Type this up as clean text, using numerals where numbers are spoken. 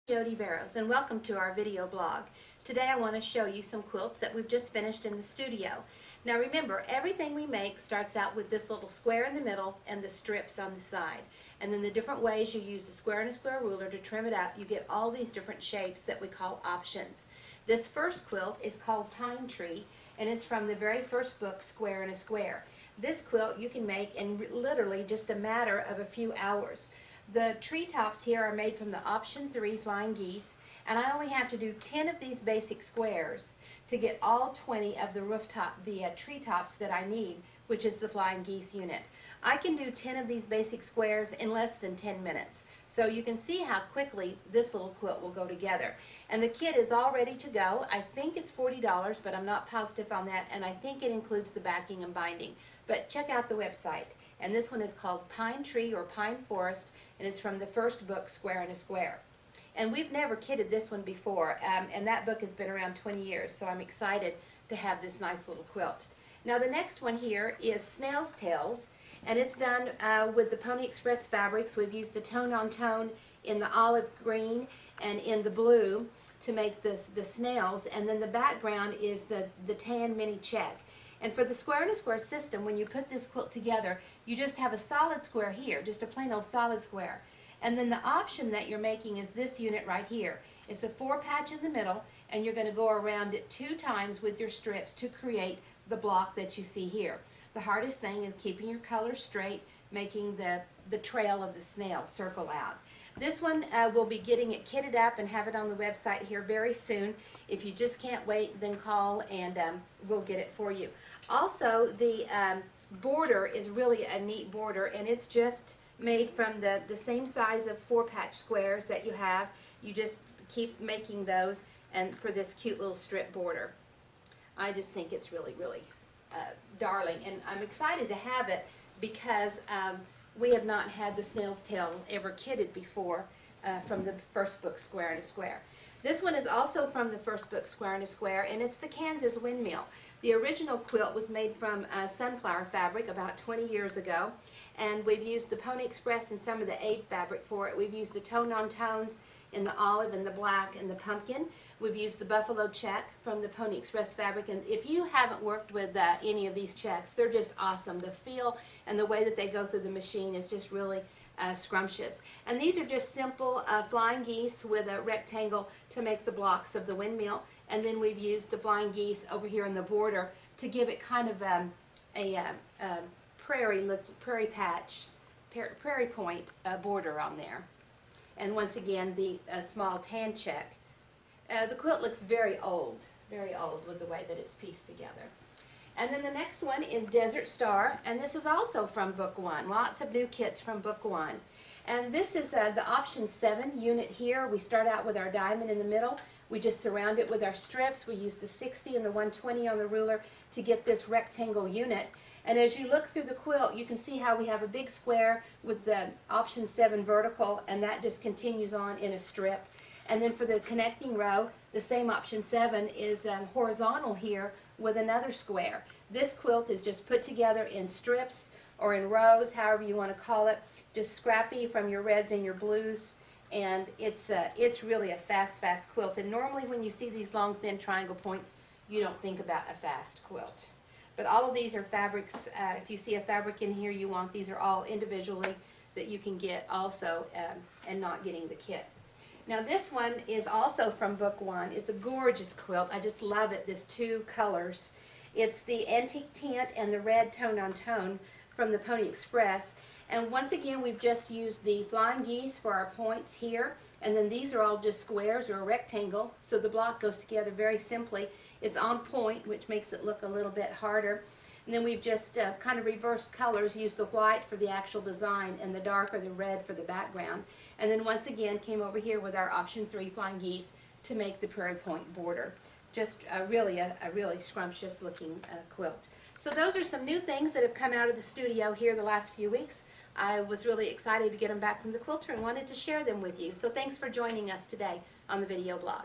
Jodi Barrows, and welcome to our video blog. Today I want to show you some quilts that we've just finished in the studio. Now remember, everything we make starts out with this little square in the middle and the strips on the side. And then the different ways you use a square and a square ruler to trim it out, you get all these different shapes that we call options. This first quilt is called Pine Tree, and it's from the very first book, Square and a Square. This quilt you can make in literally just a matter of a few hours. The treetops here are made from the option 3 flying geese, and I only have to do 10 of these basic squares to get all 20 of the treetops that I need, which is the flying geese unit. I can do 10 of these basic squares in less than 10 minutes. So you can see how quickly this little quilt will go together. And the kit is all ready to go. I think it's $40, but I'm not positive on that, and I think it includes the backing and binding. But check out the website. And this one is called Pine Tree or Pine Forest, and it's from the first book, Square and a Square. And we've never kitted this one before, and that book has been around 20 years, so I'm excited to have this nice little quilt. Now the next one here is Snails Tails, and it's done with the Pony Express fabrics. We've used the tone-on-tone in the olive green and in the blue to make the snails, and then the background is the tan mini check. And for the Square and a Square system, when you put this quilt together, you just have a solid square here, just a plain old solid square. And then the option that you're making is this unit right here. It's a 4-patch in the middle, and you're going to go around it 2 times with your strips to create the block that you see here. The hardest thing is keeping your colors straight, making the trail of the snail circle out. This one we'll be getting it kitted up and have it on the website here very soon. If you just can't wait, then call and we'll get it for you. Also, the border is really a neat border, and it's just made from the same size of 4-patch squares that you have. You just keep making those, and for this cute little strip border. I just think it's really, really darling, and I'm excited to have it because we have not had the snail's tail ever kitted before from the first book, Square and a Square. This one is also from the first book, Square and a Square, and it's the Kansas windmill. The original quilt was made from sunflower fabric about 20 years ago, and we've used the Pony Express and some of the Aid fabric for it. We've used the tone-on-tones in the olive and the black and the pumpkin. We've used the buffalo check from the Pony Express fabric, and if you haven't worked with any of these checks, they're just awesome. The feel and the way that they go through the machine is just really scrumptious. And these are just simple flying geese with a rectangle to make the blocks of the windmill, and then we've used the flying geese over here in the border to give it kind of a prairie point border on there. And once again, the small tan check. The quilt looks very old with the way that it's pieced together. And then the next one is Desert Star, and this is also from Book 1. Lots of new kits from Book 1. And this is the option 7 unit here. We start out with our diamond in the middle. We just surround it with our strips. We use the 60 and the 120 on the ruler to get this rectangle unit. And as you look through the quilt, you can see how we have a big square with the option 7 vertical, and that just continues on in a strip. And then for the connecting row, the same option 7 is horizontal here with another square. This quilt is just put together in strips or in rows, however you want to call it, just scrappy from your reds and your blues. And it's really a fast quilt. And normally when you see these long, thin triangle points, you don't think about a fast quilt. But all of these are fabrics. If you see a fabric in here you want, these are all individually that you can get also and not getting the kit. Now this one is also from Book 1. It's a gorgeous quilt. I just love it. There's 2 colors. It's the antique tint and the red tone-on-tone from the Pony Express. And once again, we've just used the flying geese for our points here. And then these are all just squares or a rectangle, so the block goes together very simply. It's on point, which makes it look a little bit harder. And then we've just kind of reversed colors, used the white for the actual design and the dark or the red for the background. And then once again came over here with our option 3 flying geese to make the prairie point border. Just really a really scrumptious looking quilt. So those are some new things that have come out of the studio here the last few weeks. I was really excited to get them back from the quilter and wanted to share them with you. So thanks for joining us today on the video blog.